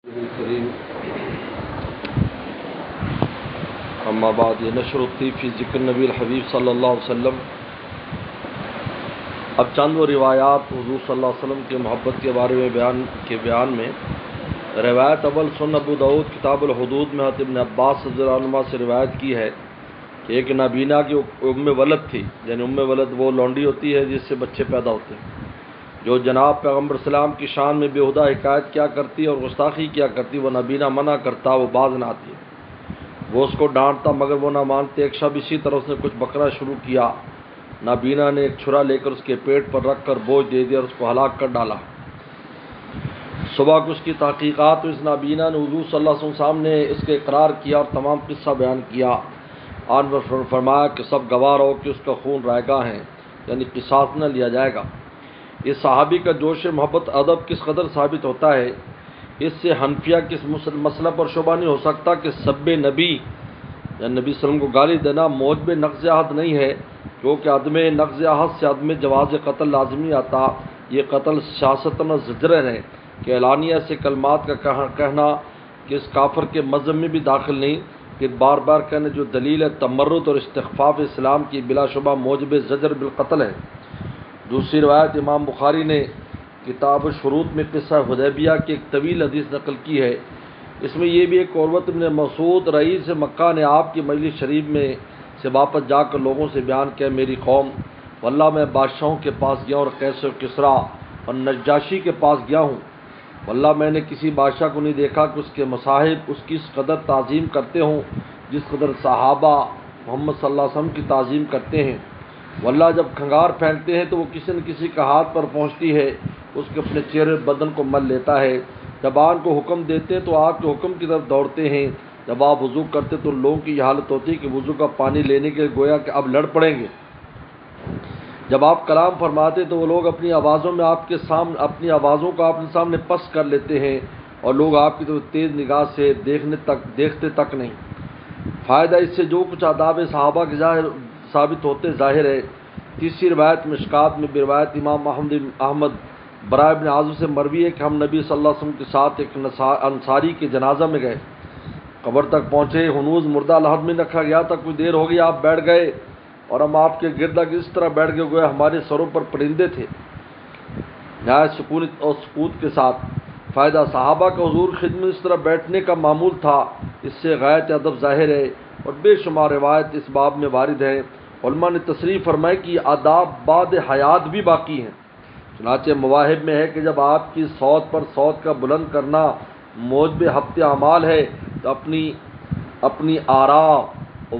الكريم اما بعد نشر الطیب فی ذکر نبی الحبیب صلی اللہ علیہ وسلم۔ اب چند و روایات حضور صلی اللہ علیہ وسلم کے محبت کے بارے میں بیان میں روایت اول سن ابو داؤد کتاب الحدود میں حضرت ابن عباس رضی اللہ عنہما سے روایت کی ہے کہ ایک نابینا کی ام ولد تھی، یعنی ام ولد وہ لونڈی ہوتی ہے جس سے بچے پیدا ہوتے ہیں، جو جناب پیغمبر السلام کی شان میں بیہودہ حکایت کیا کرتی اور گستاخی کیا کرتی، وہ نابینا منع کرتا، وہ باز نہ آتی، وہ اس کو ڈانٹتا مگر وہ نہ مانتے۔ ایک شب اسی طرح اس نے کچھ بکرا شروع کیا، نابینا نے ایک چھرا لے کر اس کے پیٹ پر رکھ کر بوجھ دے دیا اور اس کو ہلاک کر ڈالا۔ صبح کو اس کی تحقیقات، اس نابینا نے حضور صلی اللہ علیہ وسلم سامنے اس کے اقرار کیا اور تمام قصہ بیان کیا۔ آن پر فرمایا کہ سب گواہ رہو کہ اس کا خون رائگاں ہے، یعنی قصاص نہ لیا جائے گا۔ اس صحابی کا جوش محبت ادب کس قدر ثابت ہوتا ہے، اس سے حنفیہ کس مسئلہ پر شبہ نہیں ہو سکتا کہ سب نبی یا نبی صلی اللہ علیہ وسلم کو گالی دینا موجب نقض عہد نہیں ہے، کیونکہ عدم نقض عہد سے عدم جواز قتل لازمی آتا۔ یہ قتل سیاستنا زجر ہے کہ اعلانیہ سے کلمات کا کہنا کہ اس کافر کے مذہب میں بھی داخل نہیں، کہ بار بار کہنے جو دلیل ہے تمرد اور استخفاف اسلام کی بلا شبہ موجب زجر بالقتل ہے۔ دوسری روایت امام بخاری نے کتاب شروط میں قصہ حدیبیہ کی ایک طویل حدیث نقل کی ہے۔ اس میں یہ بھی ایک عروۃ بن مسعود رئیس مکہ نے آپ کی مجلس شریف میں سے واپس جا کر لوگوں سے بیان کیا، میری قوم واللہ میں بادشاہوں کے پاس گیا اور قیصر کسریٰ اور نجاشی کے پاس گیا ہوں، واللہ میں نے کسی بادشاہ کو نہیں دیکھا کہ اس کے مصاحب اس کی اس قدر تعظیم کرتے ہوں جس قدر صحابہ محمد صلی اللہ علیہ وسلم کی تعظیم کرتے ہیں۔ واللہ جب کھنگار پھینکتے ہیں تو وہ کسی نہ کسی کا ہاتھ پر پہنچتی ہے، اس کے اپنے چہرے بدن کو مل لیتا ہے۔ جب آن کو حکم دیتے تو آپ کے حکم کی طرف دوڑتے ہیں، جب آپ وضو کرتے تو لوگوں کی یہ حالت ہوتی ہے کہ وضو کا پانی لینے کے گویا کہ اب لڑ پڑیں گے۔ جب آپ کلام فرماتے تو وہ لوگ اپنی آوازوں کو آپ کے سامنے پس کر لیتے ہیں اور لوگ آپ کی طرف تیز نگاہ سے دیکھتے تک نہیں۔ فائدہ اس سے جو کچھ آداب صحابہ کے ثابت ہوتے ظاہر ہے۔ تیسری روایت مشکات میں روایت امام احمد برائے ابن عازب سے مروی ہے کہ ہم نبی صلی اللہ علیہ وسلم کے ساتھ ایک انصاری کے جنازہ میں گئے، قبر تک پہنچے، ہنوز مردہ لحد میں رکھا گیا تھا، کچھ دیر ہو گئی آپ بیٹھ گئے اور ہم آپ کے گرد اس طرح بیٹھ گئے گویا ہمارے سروں پر پرندے تھے، نہایت سکون اور سکوت کے ساتھ۔ فائدہ صحابہ کا حضور خدمت اس طرح بیٹھنے کا معمول تھا، اس سے غایت ادب ظاہر ہے اور بے شمار روایت اس باب میں وارد ہیں۔ علماء نے تصریح فرمائی کہ آداب بعد حیات بھی باقی ہیں۔ چنانچہ مواہب میں ہے کہ جب آپ کی صوت پر صوت کا بلند کرنا موجب حبط اعمال ہے تو اپنی آراء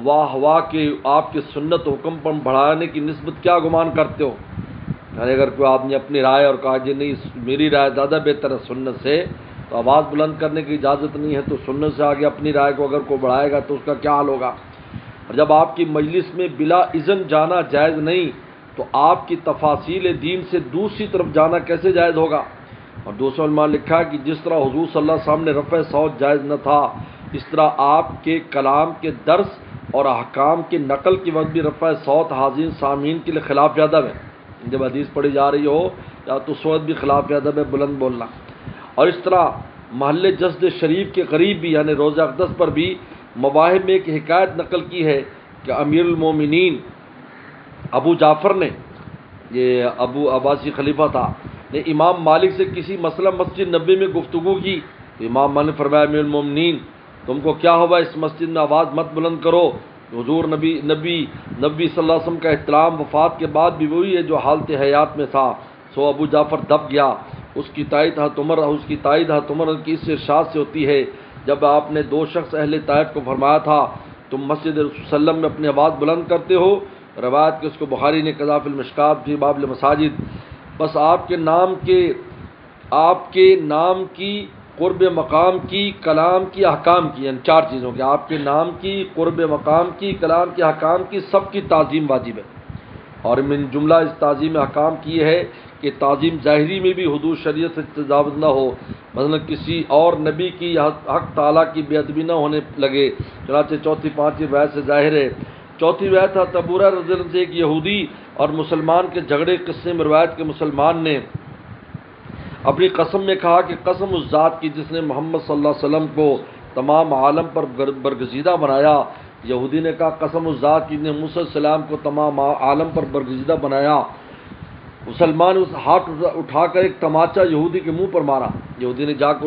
واہ کے آپ کے سنت حکم پر بڑھانے کی نسبت کیا گمان کرتے ہو؟ یعنی اگر کوئی آدمی اپنی رائے اور کہا جی نہیں میری رائے زیادہ بہتر ہے سنت سے، تو آواز بلند کرنے کی اجازت نہیں ہے، تو سنت سے آگے اپنی رائے کو اگر کوئی بڑھائے گا تو اس کا کیا حال ہوگا؟ اور جب آپ کی مجلس میں بلا اذن جانا جائز نہیں تو آپ کی تفاصیل دین سے دوسری طرف جانا کیسے جائز ہوگا؟ اور دوسرے علماء نے لکھا کہ جس طرح حضور صلی اللہ علیہ وسلم نے رفع صوت جائز نہ تھا، اس طرح آپ کے کلام کے درس اور احکام کی نقل کے وقت بھی رفع صوت حاضرین سامعین کے لیے خلاف ادب ہے۔ جب حدیث پڑھی جا رہی ہو یا تو اس وقت بھی خلاف ادب ہے بلند بولنا۔ اور اس طرح محل جسد شریف کے قریب بھی یعنی روضہ اقدس پر بھی مواہب میں ایک حکایت نقل کی ہے کہ امیر المومنین ابو جعفر نے، یہ ابو عباسی خلیفہ تھا، نے امام مالک سے کسی مسئلہ مسجد نبی میں گفتگو کی تو امام مالک نے فرمایا امیر المومنین تم کو کیا ہوا، اس مسجد میں آواز مت بلند کرو۔ حضور نبی صلی اللہ علیہ وسلم کا احترام وفات کے بعد بھی وہی ہے جو حالت حیات میں تھا۔ سو ابو جعفر دب گیا۔ اس کی تائید حضرت عمر کی اس ارشاد سے ہوتی ہے جب آپ نے دو شخص اہل طائف کو فرمایا تھا تم مسجد رسول صلی اللہ علیہ وسلم میں اپنی آواز بلند کرتے ہو، روایت کہ اس کو بخاری نے قضا فی المشکات فی باب المساجد، بس آپ کے نام کی قرب مقام کی کلام کی احکام کی، یعنی چار چیزوں کی، آپ کے نام کی قرب مقام کی کلام کی احکام کی سب کی تعظیم واجب ہے۔ اور من جملہ اس تعظیم احکام کی یہ ہے کہ تعظیم ظاہری میں بھی حدود شریعت سے تجاوز نہ ہو، مثلا کسی اور نبی کی حق تعالیٰ کی بے ادبی نہ ہونے لگے، چنانچہ چوتھی پانچویں روایت سے ظاہر ہے۔ چوتھی روایت ہے ابو ہریرہ رضی اللہ عنہ سے ایک یہودی اور مسلمان کے جھگڑے قصے میں روایت کے مسلمان نے اپنی قسم میں کہا کہ قسم اس ذات کی جس نے محمد صلی اللہ علیہ وسلم کو تمام عالم پر برگزیدہ بنایا۔ یہودی نے کہا قسم اس ذات کی جس نے موسیٰ علیہ السلام کو تمام عالم پر برگزیدہ بنایا۔ مسلمان اس ہاتھ اٹھا کر ایک تماچا یہودی کے منہ پر مارا۔ یہودی نے جا کر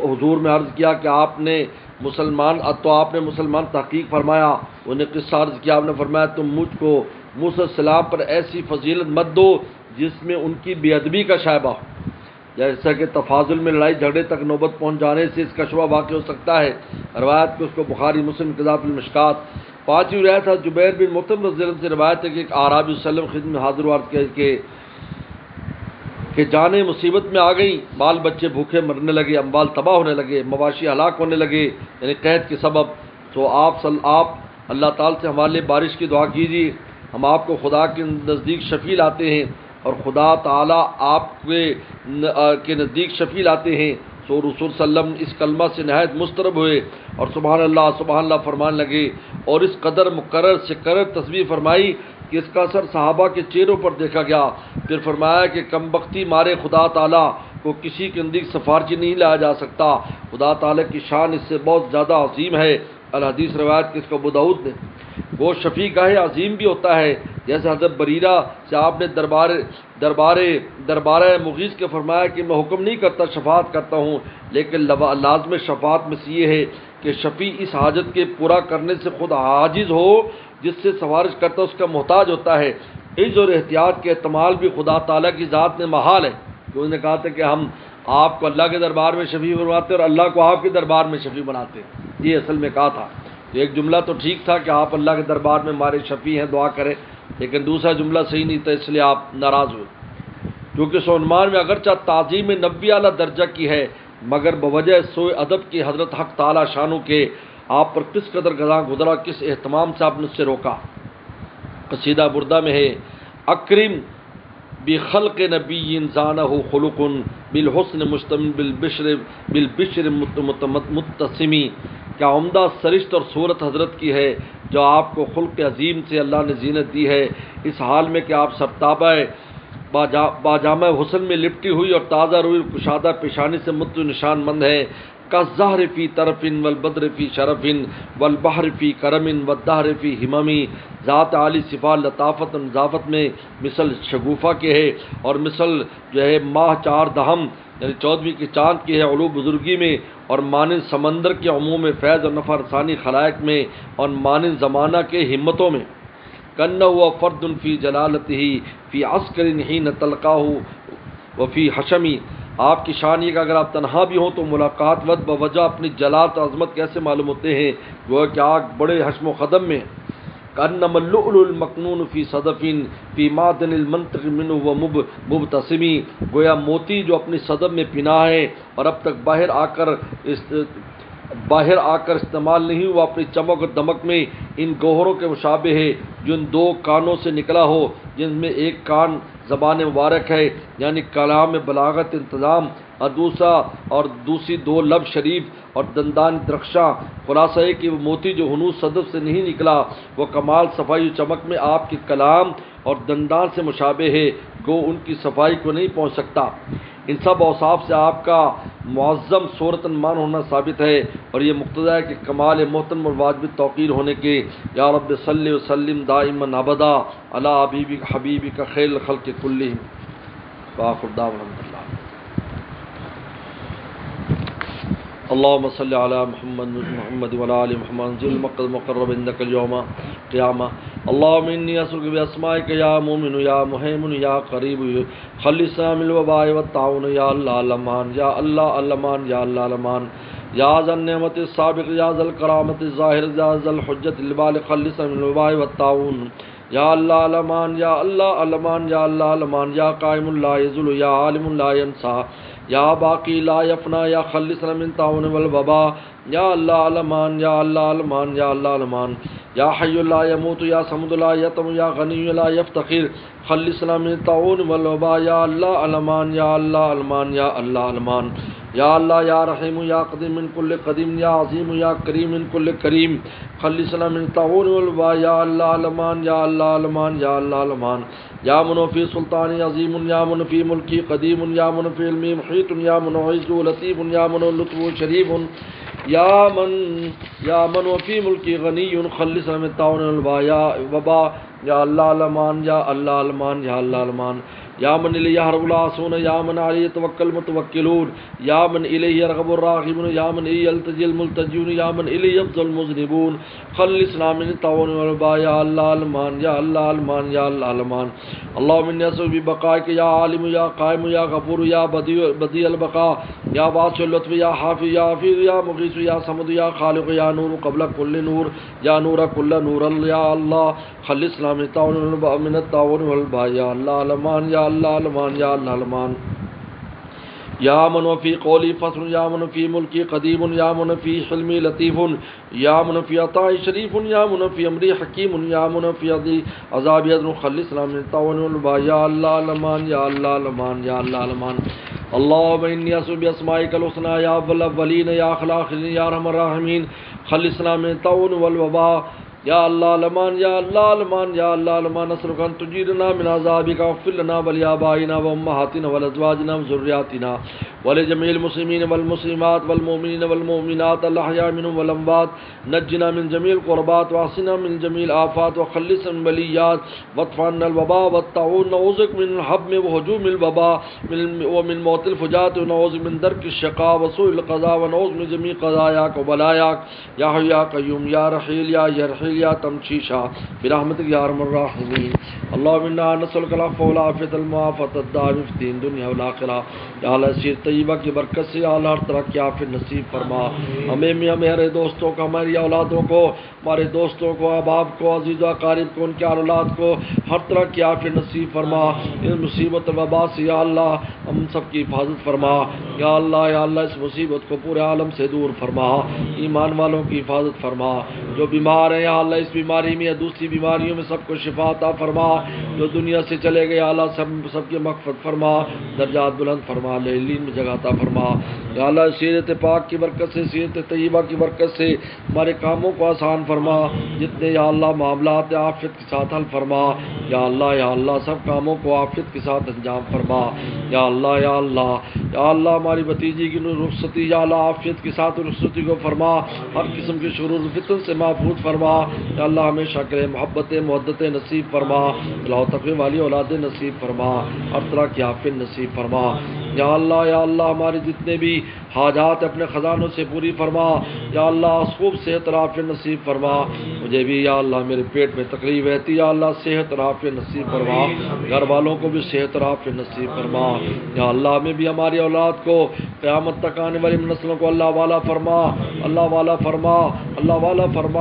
حضور میں عرض کیا کہ آپ نے مسلمان تحقیق فرمایا۔ انہیں قصہ عرض کیا، آپ نے فرمایا تم مجھ کو موسیٰ علیہ السلام پر ایسی فضیلت مت دو جس میں ان کی بے ادبی کا شائبہ ہو، جیسا کہ تفاضل میں لڑائی جھگڑے تک نوبت پہنچ جانے سے اس کا شبہ واقع ہو سکتا ہے۔ روایت کو اس کو بخاری مسلم کتاب المشکات۔ پانچویں روایت ہے جبیر بن مطعم رضی اللہ عنہ سے روایت ہے کہ ایک اعرابی وسلم خدمت میں حاضر ہوا کہ جانیں مصیبت میں آ گئیں، بال بچے بھوکے مرنے لگے، اموال تباہ ہونے لگے، مواشی ہلاک ہونے لگے، یعنی قحط کے سبب۔ تو آپ اللہ تعالیٰ سے ہمارے لیے بارش کی دعا کیجیے، ہم آپ کو خدا کے نزدیک شفیع لاتے ہیں اور خدا تعالیٰ آپ کے نزدیک شفیع لاتے ہیں۔ سو رسول صلی اللہ علیہ وسلم اس کلمہ سے نہایت مضطرب ہوئے اور سبحان اللہ فرمانے لگے، اور اس قدر مکرر سے کرر تسبیح فرمائی کہ اس کا اثر صحابہ کے چہروں پر دیکھا گیا۔ پھر فرمایا کہ کم بختی مارے خدا تعالیٰ کو کسی کے نزدیک سفارشی نہیں لایا جا سکتا، خدا تعالیٰ کی شان اس سے بہت زیادہ عظیم ہے۔ الحدیث روایت کس کو ابو داؤد نے۔ وہ شفیع گاہ عظیم بھی ہوتا ہے، جیسے حضرت بریرہ سے آپ نے دربارہ مغیث کے فرمایا کہ میں حکم نہیں کرتا شفاعت کرتا ہوں، لیکن لازم شفاعت میں سے یہ ہے کہ شفیع اس حاجت کے پورا کرنے سے خود عاجز ہو جس سے سفارش کرتا اس کا محتاج ہوتا ہے۔ عز اور احتیاط کے احتمال بھی خدا تعالیٰ کی ذات میں محال ہے۔ تو انہوں نے کہا تھا کہ ہم آپ کو اللہ کے دربار میں شفیع بنواتے اور اللہ کو آپ کے دربار میں شفیع بناتے، یہ اصل میں کہا تھا۔ تو ایک جملہ تو ٹھیک تھا کہ آپ اللہ کے دربار میں ہمارے شفیع ہیں، دعا کریں، لیکن دوسرا جملہ صحیح نہیں تھا، اس لیے آپ ناراض ہوئے، کیونکہ سونمان میں اگرچہ تعظیم نبی اعلیٰ درجہ کی ہے، مگر بوجہ سوء ادب کی حضرت حق تعالیٰ شانو کے آپ پر کس قدر گزرا، کس اہتمام سے آپ نے اس سے روکا۔ قصیدہ بردہ میں ہے اکرم بخلق نبی زانہ خلق بالحسن مشتمل بالبشر متسمی، کیا عمدہ سرشت اور صورت حضرت کی ہے جو آپ کو خلق عظیم سے اللہ نے زینت دی ہے، اس حال میں کہ آپ سرتابہ باجامہ حسن میں لپٹی ہوئی اور تازہ روئی کشادہ پیشانی سے مت نشان مند ہے۔ کالزہر فی طرف والبدر فی شرف والبحر فی کرم والدہر فی ہممی، ذات عالی صفات لطافت و نظافت میں مثل شگوفہ کے ہے، اور مثل جو ہے ماہ چار دہم یعنی 14ویں کے چاند کی ہے علو بزرگی میں، اور مانند سمندر کے عموم فیض اور نفع رسانی خلائق میں، اور مانند زمانہ کے ہمتوں میں۔ کن ہوا فرد فی جلالتہ فی عسکر حین تلقاہ وفی حشمی، آپ کی شان یہ کہ اگر آپ تنہا بھی ہوں تو ملاقات وقت بوجہ اپنی جلالت عظمت کیسے معلوم ہوتے ہیں، وہ کہ آگ بڑے حشم و قدم میں۔ کأنما اللؤلؤ المکنون فی صدف فی معدن المنطق منہ ومبتسمی، گویا موتی جو اپنی صدف میں پناہ ہے اور اب تک باہر آ کر استعمال نہیں ہوا، اپنی چمک اور دمک میں ان گوہروں کے مشابہ ہے جو ان دو کانوں سے نکلا ہو، جن میں ایک کان زبان مبارک ہے یعنی کلام بلاغت انتظام، اور دوسری دو لب شریف اور دندان درخشاں۔ خلاصہ ہے کہ وہ موتی جو ہنوز صدف سے نہیں نکلا، وہ کمال صفائی و چمک میں آپ کے کلام اور دندان سے مشابہ ہے، گو ان کی صفائی کو نہیں پہنچ سکتا۔ ان سب اوصاف سے آپ کا معظم صورتاً مان ہونا ثابت ہے، اور یہ مقتضی ہے کہ کمال محترم اور واجب توقیر ہونے کے۔ یا رب صلی وسلم دائما ابدا علی حبیبک خیر الخلق کلہم، وآخر دعوانا الحمد للہ۔ اللهم صل على محمد وعلى آل محمد ذي المقرب عندك اليوم قيامة۔ اللهم إني أسألك بأسمائك يا مؤمن يا مهيمن يا قريب خلصنا من الوباء والطاعون يا الله الأمان يا الله الأمان يا الله الأمان يا ذا النعمة السابق يا ذا الكرامة الظاهر يا ذا الحجة البالغ خلصنا من الوباء والطاعون يا الله الأمان يا الله الأمان يا الله الأمان يا قائم لا يزول يا عالم لا ينسى یا باقی لا یفنا یا خلصنا من طاعون والوباء یا اللہ المان یا اللہ المان یا اللہ المان یا حی لا یموت یا صمد لا یتم یا غنی لا یفتخر خلصنا من طاعون والوباء یا اللہ المان یا اللہ المان یا اللہ المان یا اللہ یا رحیم یا قدیم من کل قدیم یا عظیم یا کریم من کل کریم خلصنا من الطاعون والوباء یا اللہ علمان یا اللہ علمان یا اللہ علمان یا من فی سلطانی عظیم یا من فی ملکی قدیم یا من فی علمی محیط یا من عز لطیف یا من لطف شریف یا من فی ملکی غنی خلصنا من الطاعون والوباء یا اللہ علمان یا اللہ علمان یا اللہ علمان یا من الیہ یحرب العاصون یا من علیہ یتوکل المتوکلون یا من الیہ یرغب الراغبون یا من الیہ یلتجی الملتجون یا من الیہ یفزع المذنبون خلصنا من الطاعون والوباء یا اللہ علمان یا اللہ علمان یا اللہ علمان اللہم انی اسألک ببقائک یا عالم یا قائم یا غفور یا بدیع البقاء یا واسع اللطف یا حافظ یا حفیظ یا مغیث یا صمد یا خالق یا نور قبل کل نور یا نور کل نور یا اللہ خلصنا من الطاعون والوباء یا اللہ علمان یا اللہ علمان یا اللہ علمان یا من فی قولی فصل یا من فی ملکی قدیم یا من فی حلمی لطیف یا من فی عطاء شریف یا من فی امری حکیم یا من فی عذاب عدل خلصنا من الطاعون والوباء یا اللہ علمان یا اللہ علمان یا اللہ علمان اللہم انی اسألک باسمائک الحسنی یا اول الاولین یا آخر الاخرین یا ارحم الراحمین خلصنا من الطاعون والوباء یا اللہ علمان یا اللہ علمان یا اللہ علمان نسألک ان تجیرنا من عذابک واغفر لنا ولآبائنا وامہاتنا ولازواجنا وذریاتنا ولجميع المسلمين والمسلمات والمؤمنين والمؤمنات الأحياء منهم والأموات نجنا من جميع القربات واعصمنا من جميع الآفات وخلصنا من البليات وادفع عنا الوباء والطاعون نعوذ بك من الهم وهجوم الوباء ومن موت الفجاة ونعوذ من درك الشقاء وسوء القضاء ونعوذ من جميع قضاياك وبلاياك يا حي يا قيوم يا رحيل يا يرحيل يا تمشيشا برحمتك يا ارحم الراحمين اللهم انا نسألك العفو والعافية المعافاة الدائمة في الدين الدنيا والآخرة یا اللہ سیر طیبہ کی برکت سے یا اللہ ہر طرح کی عافیت نصیب فرما ہمیں ہمارے دوستوں کو ہماری اولادوں کو ہمارے دوستوں کو احباب کو عزیز و اقارب کو ان کے اولاد کو ہر طرح کی عافیت نصیب فرما اس مصیبت وبا سے یا اللہ ہم سب کی حفاظت فرما یا اللہ اس مصیبت کو پورے عالم سے دور فرما ایمان والوں کی حفاظت فرما جو بیمار ہیں یا اللہ اس بیماری میں یا دوسری بیماریوں میں سب کو شفا عطا فرما جو دنیا سے چلے گئے یا اللہ سب کی مغفرت فرما درجات بلند فرما لین میں جگہ عطا فرما یا اللہ سیرت پاک کی برکت سے سیرت طیبہ کی برکت سے ہمارے کاموں کو آسان فرما جتنے یا اللہ معاملات عافیت کے ساتھ حل فرما یا اللہ سب کاموں کو عافیت کے ساتھ انجام فرما یا اللہ ہماری بھتیجی کی رخصتی یا اللہ عافیت کے ساتھ رخصتی کو فرما ہر قسم کے شرور و فتن سے محفوظ فرما یا اللہ ہمیشہ کرے محبت محدت نصیب فرما اللہ تقوی والی اولاد نصیب فرما ہر طرح کی عافیت نصیب فرما یا اللہ ہمارے جتنے بھی حاجات اپنے خزانوں سے پوری فرما یا اللہ خوب صحت عافیت نصیب فرما مجھے بھی یا اللہ میرے پیٹ میں تکلیف رہتی یا اللہ صحت عافیت نصیب فرما گھر والوں کو بھی صحت عافیت نصیب فرما یا اللہ ہمیں بھی ہماری اولاد کو قیامت تک آنے والی نسلوں کو اللہ والا فرما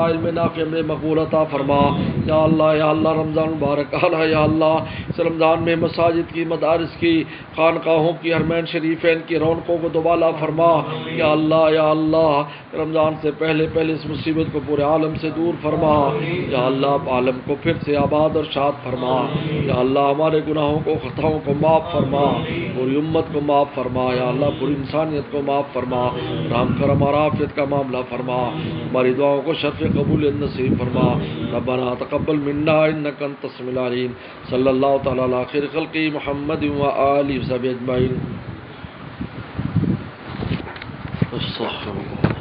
علم نافع میں مقبول عطا فرما یا اللہ رمضان مبارک آنا یا اللہ اس رمضان میں مساجد کی مدارس کی خانقاہوں کی حرمین شریفین کی رونقوں کو دوبالا فرما یا اللہ رمضان سے پہلے اس مصیبت کو پورے عالم سے دور فرما یا اللہ عالم کو پھر سے آباد اور شاد فرما یا اللہ ہمارے گناہوں کو خطاؤں کو معاف فرما پوری امت کو معاف فرما یا اللہ پوری انسانیت کو معاف فرما رحم کرم اور عافیت کا معاملہ فرما ہماری دعاؤں کو شرف قبولیت نصیب فرما ربنا تقبل منا انک انت السمیع العلیم صلی اللہ تعالی علی خیر خلقی محمد و آلہ وصحبہ اجمعین. استغفر اللہ.